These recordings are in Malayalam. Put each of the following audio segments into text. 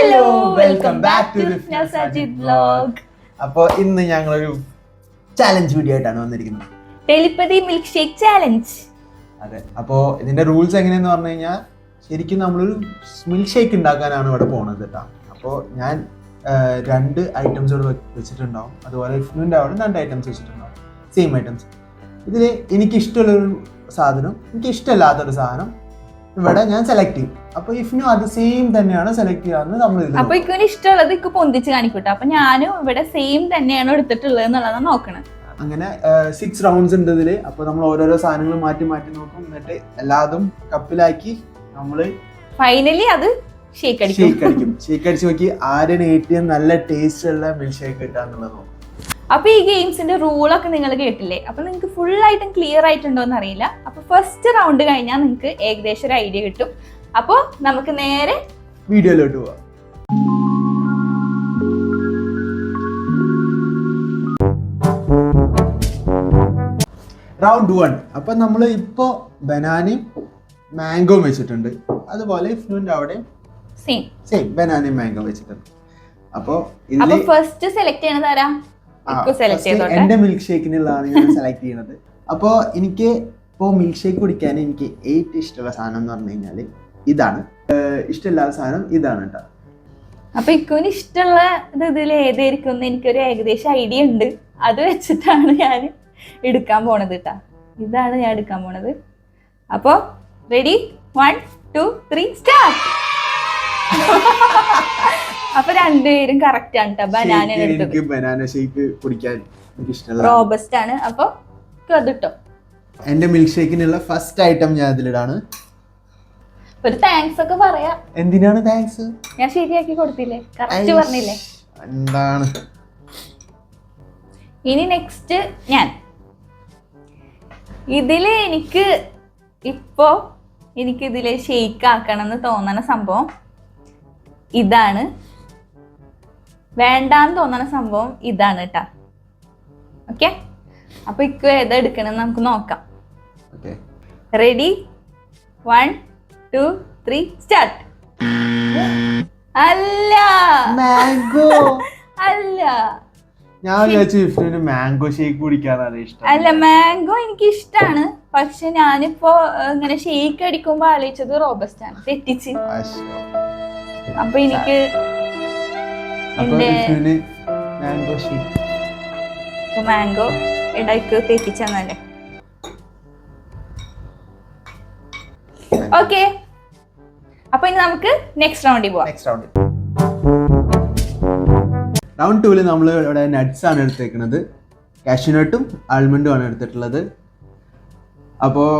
Hello welcome back to Sajid vlog. അപ്പോൾ ഇന്ന് ഞങ്ങളൊരു ചാലഞ്ച് വീഡിയോ ആയിട്ടാണ് വന്നിരിക്കുന്നത്. Telepathy milkshake challenge. അതെ, അപ്പോൾ ഇതിന്റെ റൂൾസ് എങ്ങനെയെന്ന് പറഞ്ഞു കഴിഞ്ഞാൽ ശരിക്കും നമ്മളൊരു മിൽക്ക് ഷേക്ക് ഉണ്ടാക്കാനാണ് ഇവിടെ പോണത് കേട്ടോ. അപ്പോൾ ഞാൻ 2 ഐറ്റംസ് ഇവിടെ വെച്ചിട്ടുണ്ടാവും, അതുപോലെ ഇഫ്നുവിൻ്റെ അവിടെ 2 ഐറ്റംസ് വെച്ചിട്ടുണ്ടാവും, സെയിം ഐറ്റംസ്. ഇതിൽ എനിക്കിഷ്ടമുള്ളൊരു സാധനം എനിക്കിഷ്ടമില്ലാത്തൊരു സാധനം ഇവിടെ ഞാൻ സെലക്ട് ചെയ്യും. അപ്പൊ ഇഫ്നു അത് സെയിം തന്നെയാണ് സെലക്ട് ചെയ്യാന്ന് നമ്മൾ. അപ്പൊ ഇക്കുവിന് ഇഷ്ടമുള്ളത് ഇക്ക് പൊന്തിച്ച് കാണിക്കൂട്ടോ. അപ്പൊ ഞാനും ഇവിടെ സെയിം തന്നെയാണ് എടുത്തിട്ടുള്ളത് എന്നുള്ളതാണ് നോക്കണം. അങ്ങനെ 6 റൗണ്ട്സ് ഉണ്ട് ഇതില്. അപ്പൊ നമ്മൾ ഓരോരോ സാധനങ്ങൾ മാറ്റി മാറ്റി നോക്കും, എന്നിട്ട് എല്ലാതും കപ്പിലാക്കി നമ്മള് ഫൈനലി അത് ഷേക്ക് അടിക്കും. ഷേക്ക് അടിച്ച് നോക്കി ആരാണ് ഏറ്റവും നല്ല ടേസ്റ്റ് ഉള്ള മിൽക്ക് ഷേക്ക് കിട്ടാന്നുള്ളത് നോക്കും. അപ്പൊ ഈ ഗെയിംസിന്റെ റൂളൊക്കെ നിങ്ങൾ കേട്ടില്ലേ? അപ്പൊ നിങ്ങൾക്ക് ഫുൾ ആയിട്ടും ക്ലിയർ ആയിട്ടുണ്ടോ എന്ന് അറിയില്ല. അപ്പൊ ഫസ്റ്റ് റൗണ്ട് കഴിഞ്ഞാൽ നിങ്ങൾക്ക് ഏകദേശം ഒരു ഐഡിയ കിട്ടും. അപ്പൊ നമുക്ക് നേരെ വീഡിയോയിലോട്ട് പോവാം. റൗണ്ട് 1. അപ്പൊ നമ്മൾ ഇപ്പോ ബനാനയും മാംഗോയും വെച്ചിട്ടുണ്ട്, അതുപോലെ ഇഫ്നുവിന്റെ അവിടെ സെയിം ബനാനയും മാംഗോ വെച്ചിട്ടുണ്ട്. അപ്പൊ ഫസ്റ്റ് സെലക്ട് ചെയ്യണത് ആരാ? എന്റെ മിൽക്ക് ഷേക്കിനുള്ളതാണ് ഞാൻ സെലക്ട് ചെയ്യുന്നത്. അപ്പോ എനിക്ക് ഇപ്പോ മിൽക്ക് ഷേക്ക് കുടിക്കാൻ എനിക്ക് ഏറ്റവും ഇഷ്ടമുള്ള സാധനം എന്ന് പറഞ്ഞു കഴിഞ്ഞാല് ഇതാണ്. ഇഷ്ടമില്ലാത്ത സാധനം ഇതാണ് കേട്ടോ. അപ്പൊ ഇക്കുവിന് ഇഷ്ടമുള്ള ഇതിൽ ഏതായിരിക്കും എന്ന് എനിക്കൊരു ഏകദേശം ഐഡിയ ഉണ്ട്. അത് വെച്ചിട്ടാണ് ഞാൻ എടുക്കാൻ പോണത് കേട്ടാ. ഇതാണ് ഞാൻ എടുക്കാൻ പോണത്. അപ്പൊ റെഡി, 1 2 3 സ്റ്റാർട്ട്. അപ്പൊ രണ്ടുപേരും കറക്റ്റ് ആണ് കേട്ടോ. ബനാന എടുത്തത്. ബനാന ഷേക്ക് കുടിക്കാൻ എനിക്ക് ഇഷ്ടമുള്ള റോബസ്റ്റ് ആണ്. അപ്പൊ അതിട്ടോ. എന്റെ മിൽക്ക് ഷേക്കിനുള്ള ഫസ്റ്റ് ഐറ്റം ഞാൻ ഇതിലിടാണ്. ഒരു താങ്ക്സ് ഒക്കെ പറയാ. എന്തിനാണ് താങ്ക്സ്? ഞാൻ ശരിയാക്കി കൊടുത്തില്ലേ, കറക്റ്റ് പറഞ്ഞില്ലേ? എന്താണ് ഇനി നെക്സ്റ്റ് ഞാൻ. ഇതില് എനിക്കിതില് ഷേക്ക് ആക്കണം എന്ന് തോന്നണ സംഭവം ഇതാണ്. വേണ്ടാന്ന് തോന്നണ സംഭവം ഇതാണ് കേട്ടാ. ഓക്കെ, അപ്പൊ ഇക്ക് ഏതാ എടുക്കണമെന്ന് നമുക്ക് നോക്കാം. Ready, 1 2 3 start. അല്ല, മാംഗോ അല്ല. ഞാൻ വിചാരിച്ചു ഇഫ്നുവിന് മാംഗോ ഷേക്ക് കുടിക്കാനാണ് ഇഷ്ടം. അല്ല, മാംഗോ എനിക്ക് ഇഷ്ടാണ്. പക്ഷെ ഞാനിപ്പോ ഇങ്ങനെ ഷേക്ക് അടിക്കുമ്പോ ആലോചിച്ചത് റോബസ്റ്റ് ആണ്. തെറ്റിച്ച്. അപ്പൊ എനിക്ക് മാംഗോ ഇടയ്ക്ക് തെറ്റിച്ചെന്നല്ലേ. ഓക്കെ, അപ്പൊ ഇനി നമുക്ക് നെക്സ്റ്റ് റൗണ്ടിൽ പോവാം. റൗണ്ട് 2 നമ്മൾ ഇവിടെ നട്ട്സ് ആണ് എടുത്തേക്കുന്നത്. കാഷ്യൂനട്ടും ആൽമണ്ടും ആണ് എടുത്തിട്ടുള്ളത്. അപ്പോൾ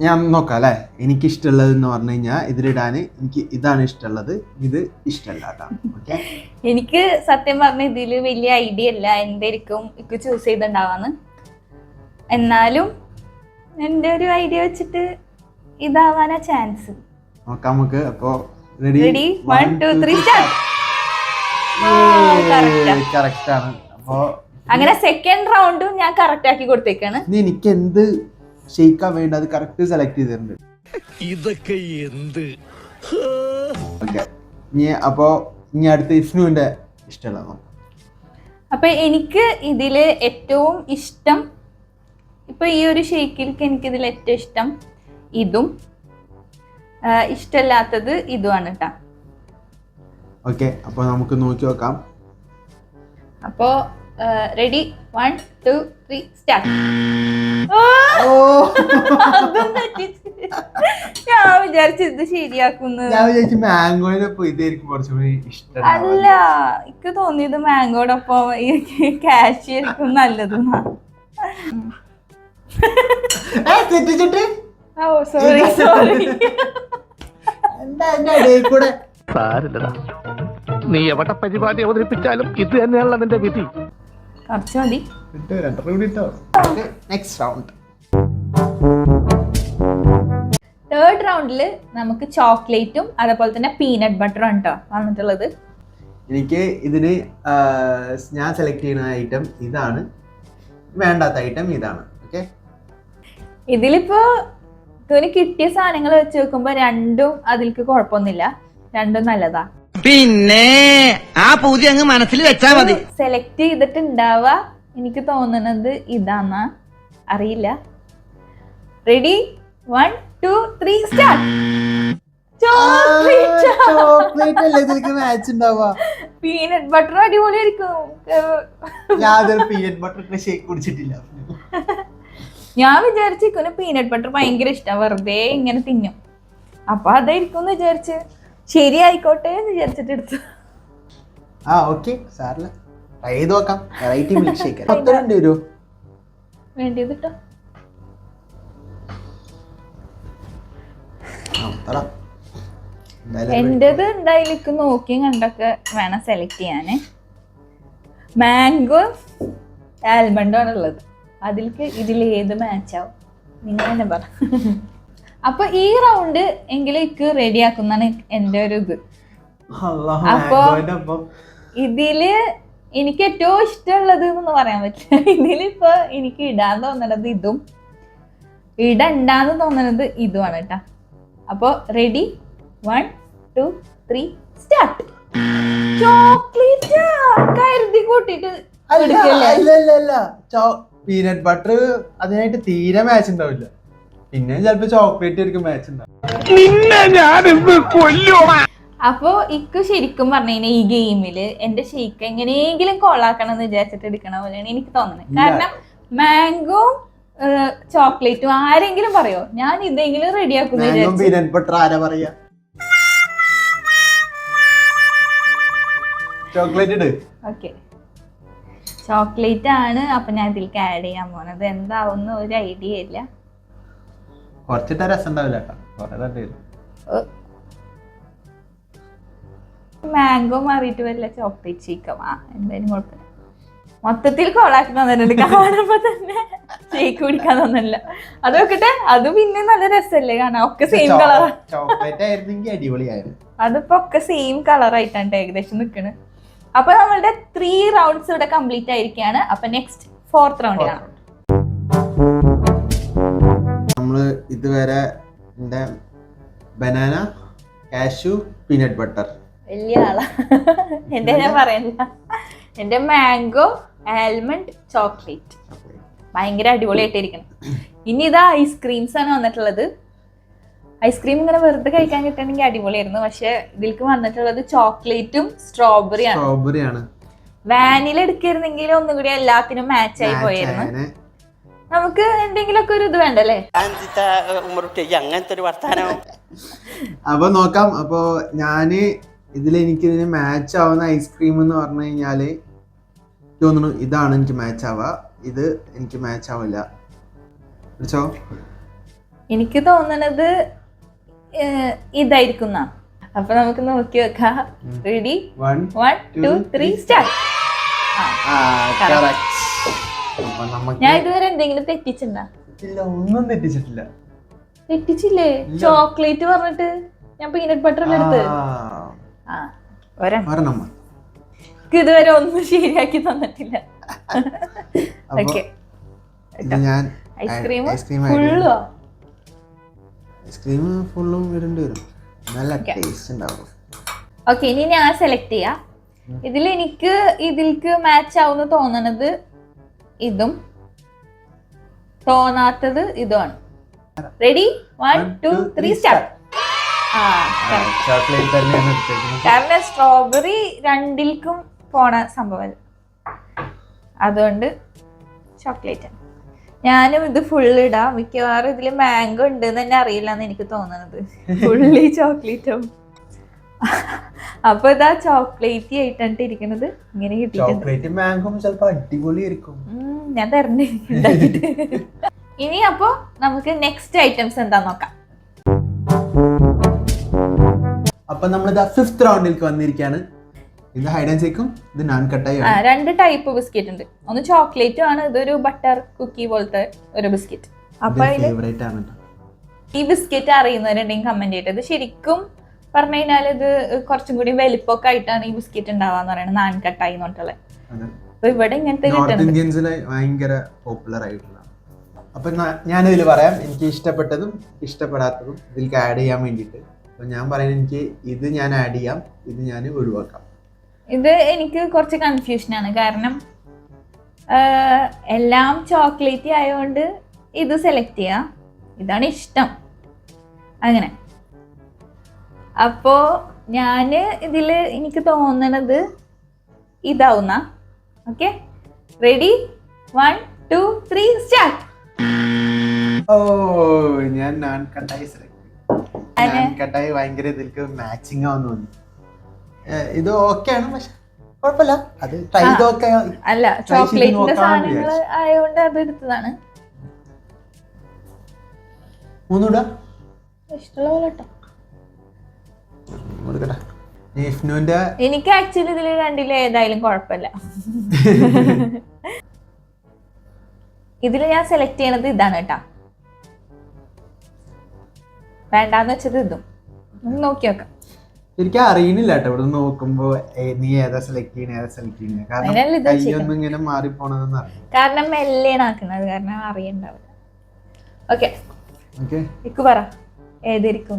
ഞാൻ നോക്കാം അല്ലേ. എനിക്കിഷ്ടമുള്ളത് എന്ന് പറഞ്ഞു കഴിഞ്ഞാൽ ഇതിലിടാൻ എനിക്ക് ഇതാണ് ഇഷ്ടമുള്ളത്, ഇത് ഇഷ്ടമല്ല കേട്ടോ. ഓക്കെ, എനിക്ക് സത്യം പറഞ്ഞ ഇതിൽ വലിയ ഐഡിയ ഇല്ല എന്തായിരിക്കും എനിക്ക് ചൂസ് ചെയ്തിട്ടുണ്ടാവാന്ന്. എന്നാലും എൻ്റെ ഒരു ഐഡിയ വെച്ചിട്ട് ഇതാവാനാ ചാൻസ്. നോക്കാം നമുക്ക്. അപ്പോൾ റെഡി, 1 2 3 സ്റ്റാർട്ട്. കറക്റ്റ് ആണ്. അപ്പോ അങ്ങനെ സെക്കൻഡ് റൗണ്ടും ഞാൻ കറക്റ്റ് ആക്കി കൊടുത്തേക്കാണ്. എനിക്ക് എന്ത് ഷേക്കാ വേണ്ടത് അത് കറക്റ്റ് സെലക്ട് ചെയ്തിട്ടുണ്ട്. ഇതൊക്കെ എന്ത്? അപ്പോ ഇനി അടുത്ത ഇഫ്നുവിന്റെ ഇഷ്ടമുള്ള. അപ്പൊ എനിക്ക് ഇതില് ഏറ്റവും ഇഷ്ടം, ഇപ്പൊ ഈ ഒരു ഷേക്കിലേക്ക് എനിക്കിതിൽ ഏറ്റവും ഇഷ്ടം ഇതും ഇഷ്ടമില്ലാത്തത് ഇതുമാണ് കേട്ടാ. ഓക്കെ, അപ്പൊ നമുക്ക് നോക്കി നോക്കാം. അപ്പോ റെഡി, 1 2 3 സ്റ്റാർട്ട്. ഞാൻ വിചാരിച്ചു ഇത് ശരിയാക്കുന്നു. ഞാൻ വിചാരിച്ചു മാംഗോയിനൊപ്പം ഇതായിരിക്കും കുറച്ചുകൂടി ഇഷ്ടം. അല്ല, എനിക്ക് തോന്നിയത് മാംഗോടൊപ്പം കാഷ്യൂ ആയിരിക്കും നല്ലത്. തെറ്റിച്ചിട്ട് സോറി. നീ എവിടെ പരിപാടി അവതരിപ്പിച്ചാലും ഇത് തന്നെയാണല്ലോ നിന്റെ വിധി. കുറച്ച് മതി. തേർഡ് റൗണ്ടില് നമുക്ക് ചോക്ലേറ്റും അതേപോലെ തന്നെ പീനട്ട് ബട്ടറും ആണ് വന്നിട്ടുള്ളത്. എനിക്ക് ഇതിന് ഞാൻ സെലക്ട് ചെയ്യുന്ന ഐറ്റം ഇതാണ്, വേണ്ടാത്ത ഐറ്റം ഇതാണ്. ഓക്കെ, ഇതിലിപ്പോ കിട്ടിയ സാധനങ്ങൾ വെച്ച് നോക്കുമ്പോ രണ്ടും അതിൽക്ക് കുഴപ്പമൊന്നുമില്ല, രണ്ടും നല്ലതാ. പിന്നെ ആ പൂതി അങ്ങ് മനസ്സിൽ വെച്ചാ മതി. സെലക്ട് ചെയ്തിട്ടുണ്ടാവുക എനിക്ക് തോന്നുന്നത് ഇതാന്നാ, അറിയില്ല. Ready 1 2 3 start. ചോക്ലേറ്റ് അല്ലേ ഇതിലേക്ക് മാച്ച് ഉണ്ടാവുക. പീനട്ട് ബട്ടർ അടിപൊളിയായിരിക്കും. ഞാൻ പീനട്ട് ബട്ടർ ഷേക്ക് കുടിച്ചിട്ടില്ല. ഞാൻ വിചാരിച്ചിരിക്കുന്നു പീനട്ട് ബട്ടർ ഭയങ്കര ഇഷ്ടം, വെറുതെ ഇങ്ങനെ തിന്നും. അപ്പൊ അതായിരിക്കും വിചാരിച്ച്, ശരിയായിക്കോട്ടെ എന്ന് വിചാരിച്ചിട്ട് എടുത്തു. ഓക്കെ സാറില്ല, ട്രൈ ചെയ്ത് നോക്കാം. വെറൈറ്റി മിൽക്ക് ഷേക്ക് 10 രൂപ വേണ്ടിയത് കേട്ടോ. എന്റേത് എന്തായാലും നോക്കിയും കണ്ടൊക്കെ വേണം സെലക്ട് ചെയ്യാന്. മാംഗോ ആൽമണ്ടും ആണ് ഉള്ളത്. അതിലേക്ക് ഇതിൽ ഏത് മാച്ച് ആവും നിങ്ങൾ തന്നെ പറ. അപ്പൊ ഈ റൗണ്ട് എങ്കിലും എനിക്ക് റെഡി ആക്കുന്നതാണ് എന്റെ ഒരു ഇത്. അപ്പൊ ഇതില് എനിക്ക് ഏറ്റവും ഇഷ്ടമുള്ളത് എന്ന് പറയാൻ പറ്റില്ല. ഇതിലിപ്പോ എനിക്ക് ഇടാൻ തോന്നണത് ഇതും ഇടണ്ടാന്ന് തോന്നണത് ഇതുമാണ് കേട്ടാ. അപ്പൊ റെഡി 1 2 3 സ്റ്റാർട്ട്. ചോക്ലേറ്റ് കരുതി കൂട്ടിട്ട് പീനട്ട് ബട്ടർ അതിനായിട്ട് തീരെ മാച്ച് ഉണ്ടാവില്ല. പിന്നെ ചിലപ്പോ ചോക്ലേറ്റ് ആയിരിക്കും മാച്ച് ഉണ്ടാവും. അപ്പൊ ഇക്ക് ശരിക്കും പറഞ്ഞു കഴിഞ്ഞാൽ ഈ ഗെയിമില് എന്റെ ഷേക്ക് എങ്ങനെയെങ്കിലും കോളാക്കണം എന്ന് വിചാരിച്ചിട്ട് എടുക്കണ പോലെയാണ് എനിക്ക് തോന്നുന്നത്. കാരണം മാംഗോ ചോക്ലേറ്റും ആരെങ്കിലും പറയോ ഞാൻ ഇതെങ്കിലും റെഡിയാക്കുന്നു വിചാരിച്ചു. പീനട്ട് ബട്ടർ ആരാ പറയാ? ചോക്ലേറ്റ് ഇട്. ഓക്കെ, ചോക്ലേറ്റ് ആണ്. അപ്പൊ ഞാൻ ഇതിലേക്ക് ആഡ് ചെയ്യാൻ പോണത് എന്താവുന്ന ഒരു ഐഡിയ ഇല്ല. കുറച്ചിട്ട് രസം ഉണ്ടാവില്ല. മാംഗോ മാറിയിട്ട് വല്ല ചോക്ലേറ്റ് ഷേക്കമാ എന്തായാലും കുഴപ്പമില്ല. മൊത്തത്തിൽ കോളാക്കി തന്നിട്ടുണ്ട്. കാണുമ്പോ തന്നെ ഷേക്ക് കുടിക്കാൻ തന്നില്ല. അത് നോക്കട്ടെ, അത് പിന്നെ നല്ല രസമല്ലേ കാണാൻ. ഒക്കെ സെയിം കളർ. ചോക്ലേറ്റ് ആയിരുന്നെങ്കിൽ അടിപൊളിയായിരുന്നു. അതിപ്പോ ഒക്കെ സെയിം കളർ ആയിട്ടാണ് ഏകദേശം നിൽക്കുന്നത്. അപ്പൊ നമ്മളുടെ 3 റൗണ്ട്സ് ഇവിടെ കംപ്ലീറ്റ് ആയിരിക്കുകയാണ്. അപ്പൊ നെക്സ്റ്റ് 4th റൗണ്ടിലാണ്. നമ്മള് ഇതുവരെ എന്റെ ബനാന, കാഷ്യൂ, പീനട്ട് ബട്ടർ വലിയ ആളാ. എന്റെ ഞാൻ പറയുന്നില്ല. എന്റെ മാംഗോ ആൽമണ്ട് ചോക്ലേറ്റ് ഭയങ്കര അടിപൊളിയായിട്ടിരിക്കണം. ഇനി ഇതാ ഐസ്ക്രീംസ് ആണ് വന്നിട്ടുള്ളത്. ഐസ്ക്രീം ഇങ്ങനെ വെറുതെ കഴിക്കാൻ കിട്ടണമെങ്കിൽ അടിപൊളിയായിരുന്നു. പക്ഷെ ഇതിലേക്ക് വന്നിട്ടുള്ളത് ചോക്ലേറ്റും സ്ട്രോബെറിയാണ്. വാനില എടുക്കായിരുന്നെങ്കിൽ ഒന്നുകൂടി എല്ലാത്തിനും മാച്ച് ആയി പോയായിരുന്നു. നമുക്ക് എന്തെങ്കിലുമൊക്കെ ഒരു ഇത് വേണ്ടല്ലേ. അങ്ങനത്തെ ഒരു വർത്താനം. അപ്പൊ നോക്കാം. അപ്പൊ ഞാന് എനിക്ക് ഇതിന് മാച്ച് ആവുന്ന ഐസ്ക്രീം എന്ന് പറഞ്ഞു കഴിഞ്ഞാല് തോന്നുന്നു ഇതാണ് എനിക്ക് മാച്ച് ആവുക. ഇത് എനിക്ക് മാച്ച് ആവില്ല. എനിക്ക് തോന്നണത് ഇതായിരിക്കും. അപ്പൊ നമുക്ക് നോക്കി വെക്കാം. Ready 1 2 3 start. ഞാൻ ഇതുവരെ എന്തെങ്കിലും തെറ്റിച്ചിട്ടുണ്ടോ? ഒന്നും തെറ്റിച്ചിട്ടില്ല. തെറ്റിച്ചില്ലേ? ചോക്ലേറ്റ് പറഞ്ഞിട്ട് ഞാൻ പീനട്ട് ബട്ടർ എടുത്ത് ഇതുവരെ ഒന്നും ശരിയാക്കി തന്നിട്ടില്ല. ഐസ്ക്രീം ഫുള്ളും ഇടേണ്ടി വരും. നല്ല ടേസ്റ്റ് ഉണ്ടാവും. ഓക്കെ, ഇനി ഞാൻ സെലക്ട് ചെയ്യാം. ഇതിലേക്ക് മാച്ച് ആവുന്ന തോന്നണത് ഇതും, തോന്നാത്തത് ഇതുമാണ്. Ready 1 2 3 start. കാരണം സ്ട്രോബെറി രണ്ടിൽക്കും പോണ സംഭവം, അതുകൊണ്ട് ചോക്ലേറ്റ്. ഞാനും ഇത് ഫുള്ള് ഇടാം. മിക്കവാറും ഇതില് മാംഗോ ഉണ്ട് എന്ന് തന്നെ അറിയില്ല എന്ന് എനിക്ക് തോന്നുന്നത്. ഫുള്ളി ചോക്ലേറ്റും. അപ്പൊ ഇതാ ചോക്ലേറ്റ് ആയിട്ടാണ് ഇരിക്കുന്നത്. ഇങ്ങനെ കിട്ടിയിട്ടുണ്ട്. ഞാൻ തരണ്ടേ. ഇനി അപ്പൊ നമുക്ക് നെക്സ്റ്റ് ഐറ്റംസ് എന്താ നോക്കാം. അപ്പൊ നമ്മൾ 5th റൗണ്ടിലേക്ക് വന്നിരിക്കുകയാണ്. ഇത് ഹൈഡ് ആൻഡ് സീക്കും ഇത് നാൻ കട്ടായി. 2 ടൈപ്പ് ബിസ്ക്കറ്റ് ഉണ്ട്. ഒന്ന് ചോക്ലേറ്റും ആണ്, ഇതൊരു ബട്ടർ കുക്കി പോലത്തെ ഒരു ബിസ്ക്കറ്റ്. അപ്പൊ ഈ ബിസ്ക്കറ്റ് അറിയുന്നവരുണ്ടെങ്കിൽ കമന്റ് ചെയ്തിട്ട്. ഇത് ശരിക്കും പറഞ്ഞു കഴിഞ്ഞാൽ ഇത് കുറച്ചും കൂടി വലിപ്പമൊക്കെ ആയിട്ടാണ് ഈ ബിസ്ക്കറ്റ് ഉണ്ടാവാന്ന് പറയുന്നത്, നാൻ കട്ടായി എന്ന് പറഞ്ഞിട്ടുള്ളത്. അപ്പൊ ഇവിടെ ഇങ്ങനത്തെ ഭയങ്കര പോപ്പുലർ ആയിട്ടുള്ള. അപ്പൊ ഞാനിതിൽ പറയാം എനിക്ക് ഇഷ്ടപ്പെട്ടതും ഇഷ്ടപ്പെടാത്തതും ഇതിലേക്ക് ആഡ് ചെയ്യാൻ വേണ്ടിയിട്ട്. അപ്പൊ ഞാൻ പറയുന്നത് എനിക്ക് ഇത് ഞാൻ ആഡ് ചെയ്യാം, ഇത് ഞാൻ ഒഴിവാക്കാം. ഇത് എനിക്ക് കുറച്ച് കൺഫ്യൂഷനാണ്, കാരണം എല്ലാം ചോക്ലേറ്റ് ആയതുകൊണ്ട് ഇത് സെലക്ട് ചെയ്യാം, ഇതാണ് ഇഷ്ടം അങ്ങനെ. അപ്പോൾ ഞാൻ ഇതിൽ എനിക്ക് തോന്നണത് ഇതാവുന്ന. Okay, ready, 1 2 3 start. ഓ ഞാൻ നാൻ കട്ടായി സെലക്ട് ചെയ്തു. നാൻ കട്ടായി ഭയങ്കര ഇതിലേക്ക് മാച്ചിങ് ആവുന്നു തോന്നി. ഇത് ഓക്കെ ആണ്, പക്ഷെ കുഴപ്പമില്ല, അത് ട്രൈ ചെയ്തൊക്കെ. അല്ല, ചോക്ലേറ്റിന്റെ സാധനങ്ങൾ ആയതുകൊണ്ട് അത് എടുത്തതാണ്. മൂന്നൂടാ ഇഷ്ടമുള്ള പോലെ കേട്ടോ. എനിക്ക് ആക്ച്വലി ഇതിൽ രണ്ടിലും ഏതായാലും കുഴപ്പമില്ല. ഇതിൽ ഞാൻ സെലക്ട് ചെയ്യണത് ഇതാണ് കേട്ടാ, വേണ്ടാന്ന് വെച്ചത് ഇതും. നോക്കി നോക്കാം. എനിക്ക് അറിയണില്ല കേട്ടോ ഇവിടെ നോക്കുമ്പോ നീ ഏതാ സെലക്ട് ചെയ്യണേ, ഏതാ സെലക്ട് ചെയ്യണേ, കാരണം കൈയൊന്നും ഇങ്ങനെ മാറിപ്പോണെന്ന് അറിയാം. കാരണം മെല്ലേണ് ആക്കണത്, കാരണം അറിയണ്ടാവില്ല. ഓക്കെ, ഇക്ക് പറ ഏതായിരിക്കും.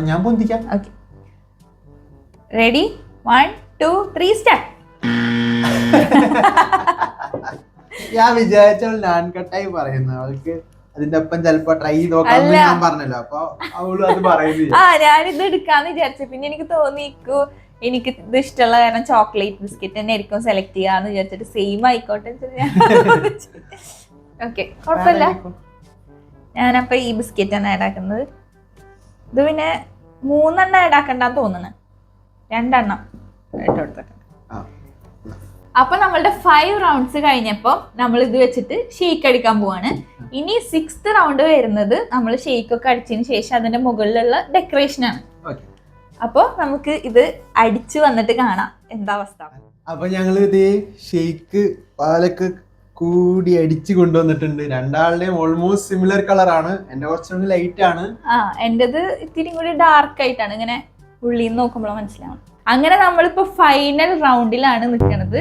ഞാൻ പൊന്തിക്കാം. Okay, ready, 1 2 3 start. ഞാൻ വിചാരിച്ചവൾ നാൻ കട്ടായി പറയുന്നു, അവൾക്ക് അതിന്റെ ഒപ്പം ചിലപ്പോ ട്രൈ ചെയ്ത് നോക്കാന്ന് ഞാൻ പറഞ്ഞല്ലോ, അപ്പൊ അവള് അത് പറയുന്നില്ല. ഞാനിത് എടുക്കാന്ന് വിചാരിച്ചു, പിന്നെ എനിക്ക് തോന്നി എനിക്ക് ഇത് ഇഷ്ടമുള്ള കാരണം ചോക്ലേറ്റ് ബിസ്ക്കറ്റ് തന്നെ ആയിരിക്കും സെലക്ട് ചെയ്യാന്ന് വിചാരിച്ചിട്ട് സെയിം ആയിക്കോട്ടെ. ഓക്കെ, കുഴപ്പമില്ല. ഞാനപ്പൊ ഈ ബിസ്ക്കറ്റ് ആണ് ആഡ് ആക്കുന്നത്. ഇത് പിന്നെ 3 എണ്ണം ആഡ് ആക്കണ്ടെന്ന് തോന്നുന്നു, 2 എണ്ണം ഇട്ടെടുത്തേക്കാം. അപ്പൊ നമ്മളുടെ 5 റൗണ്ട്സ് കഴിഞ്ഞപ്പോ നമ്മൾ ഇത് വെച്ചിട്ട് ഷേക്ക് അടിക്കാൻ പോവാണ്. ഇനി 6th റൗണ്ട് വരുന്നത് നമ്മൾ ഷേക്ക് ഒക്കെ അടിച്ചതിന് ശേഷം അതിന്റെ മുകളിലുള്ള ഡെക്കറേഷൻ ആണ്. അപ്പൊ നമുക്ക് ഇത് അടിച്ചു വന്നിട്ട് കാണാം എന്താ അവസ്ഥ. അപ്പൊ ഞങ്ങള് ഇത് ഷേക്ക് പാലൊക്കെ കൂടി അടിച്ചു കൊണ്ടുവന്നിട്ടുണ്ട്. രണ്ടാളുടെയും ഓൾമോസ്റ്റ് സിമിലർ കളറാണ്. എന്റെ കുറച്ചുകൂടി ലൈറ്റ് ആണ്. എന്റേത് ഇത്തിരി കൂടി ഡാർക്ക് ആയിട്ടാണ്, ഇങ്ങനെ ഉള്ളിൽ നിന്ന് നോക്കുമ്പോൾ മനസ്സിലാവും. അങ്ങനെ നമ്മളിപ്പോ ഫൈനൽ റൗണ്ടിലാണ് നിൽക്കുന്നത്.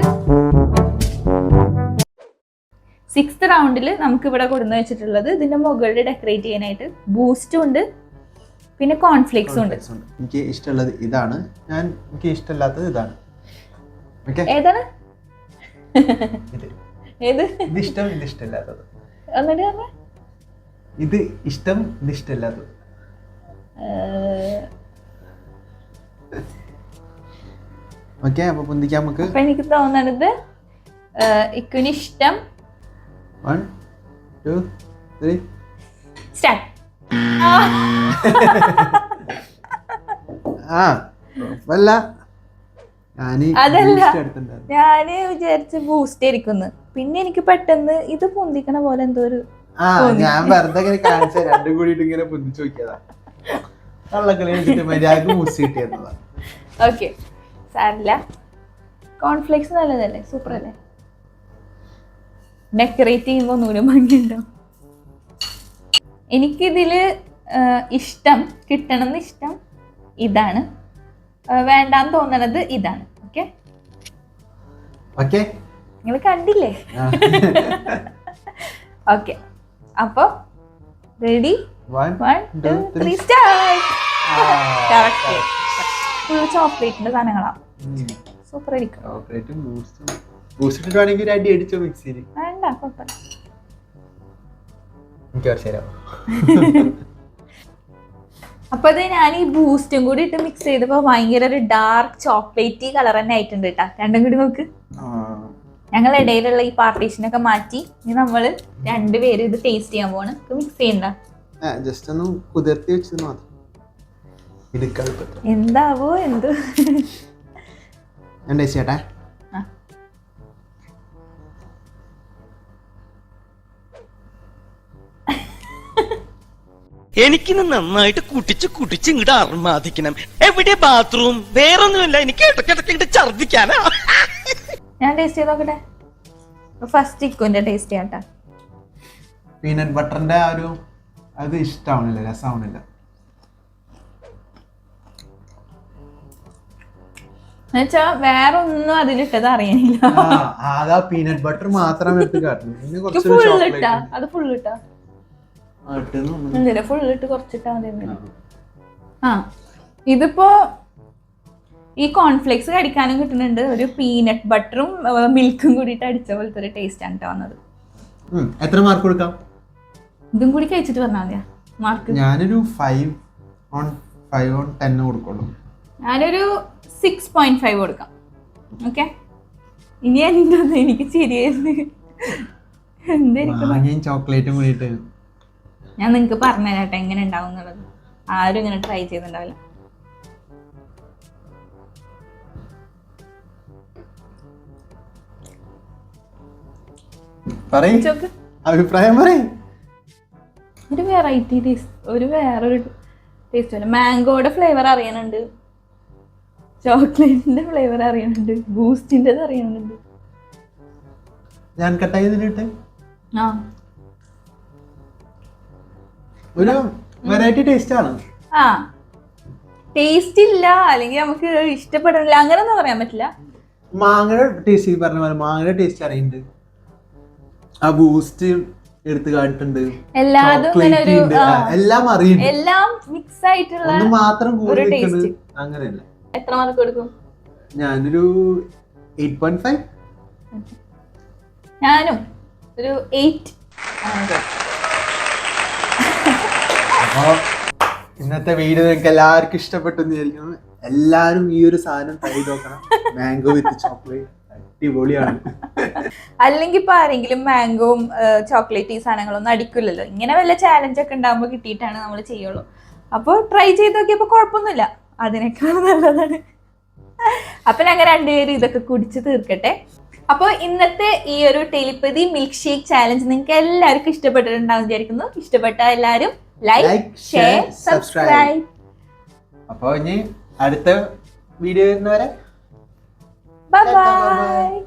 6th റൗണ്ടിൽ നമുക്ക് ഇവിടെ കൊടുന്ന് വെച്ചിട്ടുള്ളത് ഇതിന്റെ മുകളിൽ ഡെക്കറേറ്റ് ചെയ്യാനായിട്ട് ബൂസ്റ്റും ഉണ്ട്, പിന്നെ കോൺഫ്ലേക്സും ഉണ്ട്. എനിക്ക് ഇഷ്ടമുള്ളത് ഇതാണ്, എനിക്ക് ഇഷ്ടമില്ലാത്തത് ഇതാണ്. ഏതാണ്? ഏത്? ഇത് ഇഷ്ടം, ഇത് ഇഷ്ടമില്ലാത്തത്. എന്നിട്ട് പറഞ്ഞ ഇത് ഇഷ്ടം, ഇത് ഇഷ്ടമില്ലാത്തത്. ഓക്കെ, അപ്പൊ പൊന്തിക്കാം നമുക്ക്. അപ്പൊ എനിക്ക് തോന്നണത് ഇക്കുന് ഇഷ്ടം. 1 2 3 സ്റ്റാർട്ട്. അതല്ല, ഞാന് വിചാരിച്ച് ബൂസ്റ്റ് ആയിരിക്കുന്നു. പിന്നെ എനിക്ക് പെട്ടെന്ന് ഇത് പൊന്തിക്കണ പോലെ എന്തോ ഒരു ഞാൻ വെറുതെ ഇങ്ങനെ കാണിച്ച രണ്ടും കൂടിയിട്ട് ഇങ്ങനെ പൊന്തിച്ചു നോക്കിയതാ. കള്ളക്കളി വെച്ചിട്ട് മര്യാദക്ക് ബൂസ്റ്റ് കിട്ടിയതാ. ഓക്കെ, സാരില്ല. കോൺഫ്ലേക്സ് നല്ലതല്ലേ, സൂപ്പർ അല്ലേ? ഡെക്കറേറ്റ് ചെയ്യുമ്പോൾ ഒന്നുകൂടി ഭംഗിയുണ്ടോ? എനിക്കിതില് ഇഷ്ടം, കിട്ടണമെന്ന് ഇഷ്ടം ഇതാണ്, വേണ്ടാന്ന് തോന്നണത് ഇതാണ്. ഓക്കെ, നിങ്ങൾ കണ്ടില്ലേ? ഓക്കെ, അപ്പൊ റെഡി, 1 2 3 സ്റ്റാർട്ട്. കറക്റ്റ്, ഫുൾ ചോക്ലേറ്റിന്റെ സാധനങ്ങളാ. സൂപ്പർ ആയിരിക്കും. വേണ്ട, കുഴപ്പമില്ല. അപ്പൊ അത് ഞാൻ ഈ ബൂസ്റ്റും കൂടി ഇട്ട് മിക്സ് ചെയ്തപ്പോ ഭയങ്കര ഒരു ഡാർക്ക് ചോക്ലേറ്റ് കളർ തന്നെ ആയിട്ടുണ്ട് കേട്ടാ. രണ്ടും കൂടി നോക്ക്. ഞങ്ങൾ ഇടയിലുള്ള ഈ പാർട്ടീഷനൊക്കെ മാറ്റി ഇനി നമ്മള് രണ്ടുപേരും ഇത് ടേസ്റ്റ് ചെയ്യാൻ പോവാണ്. മിക്സ് ചെയ്യണ്ട, ജസ്റ്റ് ഒന്ന് കുതിർത്തി വെച്ചത് മാത്രം. എന്താവോ എന്തോ. ഞാൻ ടേസ്റ്റ് ചെയ്യട്ടെ. എനിക്കിന്ന് നന്നായിട്ട് കുട്ടിച്ച് ഇങ്ങോട്ട് അർമാദിക്കണം. എവിടെ ബാത്റൂം? വേറൊന്നുമില്ല, എനിക്ക് ഇടയ്ക്കിടയ്ക്ക് ഛർദിക്കാനാ. ഞാൻ ടേസ്റ്റ് ചെയ്ത് നോക്കട്ടെ. ഫസ്റ്റ് ഇക്കുന്റെ ടേസ്റ്റ് ചെയ്യാട്ടാ. പീനട്ട് ബട്ടറിന്റെ ആ ഒരു അത് ഇഷ്ടാവണില്ല, രസമാവണില്ല. എന്നുവെച്ചാ വേറെ ഒന്നും അതിലിട്ടത് അറിയാനില്ല. ആകെ പീനട്ട് ബട്ടർ മാത്രം എടുത്ത് കാട്ടുന്നു. ഫുൾ ഇട്ടാ, അത് ഫുൾ ഇട്ടാ, ഫുൾ ഇട്ട് കുറച്ചിട്ടാ മതി. ആ ഇതിപ്പോ ഈ കോൺഫ്ലെക്സ് കടിക്കാനും കിട്ടുന്നുണ്ട്. ഒരു പീനട്ട് ബട്ടറും മിൽക്കും കൂടിയിട്ട് അടിച്ച പോലത്തെ ഒരു ടേസ്റ്റ് ആണ് വന്നത്. എത്ര മാർക്ക് കൊടുക്കാം? ഇതും കൂടി കഴിച്ചിട്ട് പറഞ്ഞാൽ മതിയാ മാർക്ക്. ഞാനൊരു 5/10 കൊടുക്കുള്ളൂ. ഞാനൊരു 6.5 കൊടുക്കാം. ഓക്കെ, ഇനി എന്താണ് എനിക്ക് ശരിയായിരുന്നു എന്തായിരിക്കും ചോക്ലേറ്റും കൂടിയിട്ട് ഞാൻ നിങ്ങൾക്ക് പറഞ്ഞു തരാട്ടെ എങ്ങനെ ഉണ്ടാവും എന്നുള്ളത്. ആരും ഇങ്ങനെ ട്രൈ ചെയ്തിട്ടുണ്ടാവില്ല. ചോക്ക് അഭിപ്രായം പറയും. ഒരു വെറൈറ്റി ടേസ്റ്റ്, ഒരു വേറൊരു ടേസ്റ്റ് അല്ല. മാംഗോയുടെ ഫ്ലേവർ അറിയാനുണ്ട്, ചോക്ലേറ്റിന്റെ ഫ്ലേവർ അറിയാനുണ്ട്, ബൂസ്റ്റിന്റെ അറിയാനുണ്ട്. ഞാൻ കട്ടായി ചെയ്തിട്ട് ആ ഒരു വെറൈറ്റി ടേസ്റ്റ് ആണ്. ആ ടേസ്റ്റ് ഇല്ല അല്ലെങ്കിൽ നമുക്ക് ഇഷ്ടപ്പെടില്ല അങ്ങനെയൊന്നും പറയാൻ പറ്റില്ല. മാങ്ങയുടെ ടേസ്റ്റ് പറഞ്ഞ പോലെ മാങ്ങയുടെ ടേസ്റ്റ് അറിയുന്നുണ്ട്. ആ ബൂസ്റ്റ് എടുത്ത് കാണിട്ടുണ്ട്, എല്ലാം അറിയുന്നുണ്ട്. എല്ലാം മിക്സ് ആയിട്ടുള്ള മാത്രം ഒരു ടേസ്റ്റ്. അങ്ങനെയല്ല. എത്ര മാർക്ക് കൊടുക്കും? ഞാനൊരു 8.5. ഞാനും ഒരു 8. അപ്പൊ ഇന്നത്തെ വീഡിയോ നിങ്ങൾക്ക് എല്ലാവർക്കും ഇഷ്ടപ്പെട്ടു എന്ന് വിചാരിക്കുന്നു. എല്ലാരും ഈ ഒരു സാധനം ട്രൈ നോക്കണം. മാംഗോ വിത്ത് ചോക്ലേറ്റ് അടിപൊളിയാണ്. അല്ലെങ്കിൽ ഇപ്പൊ ആരെങ്കിലും മാംഗോവും ചോക്ലേറ്റ് ഈ സാധനങ്ങളൊന്നും അടിക്കില്ലല്ലോ. ഇങ്ങനെ വല്ല ചാലഞ്ച് ഒക്കെ ഉണ്ടാകുമ്പോൾ കിട്ടിയിട്ടാണ് നമ്മൾ ചെയ്യുള്ളൂ. അപ്പോൾ ട്രൈ ചെയ്ത് നോക്കിയപ്പോൾ കുഴപ്പമൊന്നുമില്ല, അതിനേക്കാൾ നല്ലതാണ്. അപ്പൊ ഞങ്ങൾ രണ്ടുപേരും ഇതൊക്കെ കുടിച്ച് തീർക്കട്ടെ. അപ്പോൾ ഇന്നത്തെ ഈ ഒരു ടെലിപ്പതി മിൽക്ക് ഷേക്ക് ചാലഞ്ച് നിങ്ങൾക്ക് എല്ലാവർക്കും ഇഷ്ടപ്പെട്ടിട്ടുണ്ടാവും വിചാരിക്കുന്നു. ഇഷ്ടപ്പെട്ട എല്ലാവരും ലൈക്ക്, ഷെയർ, സബ്സ്ക്രൈബ്. അപ്പോൾ ഇനി അടുത്ത വീഡിയോ വരുന്നവരെ ബൈ ബൈ.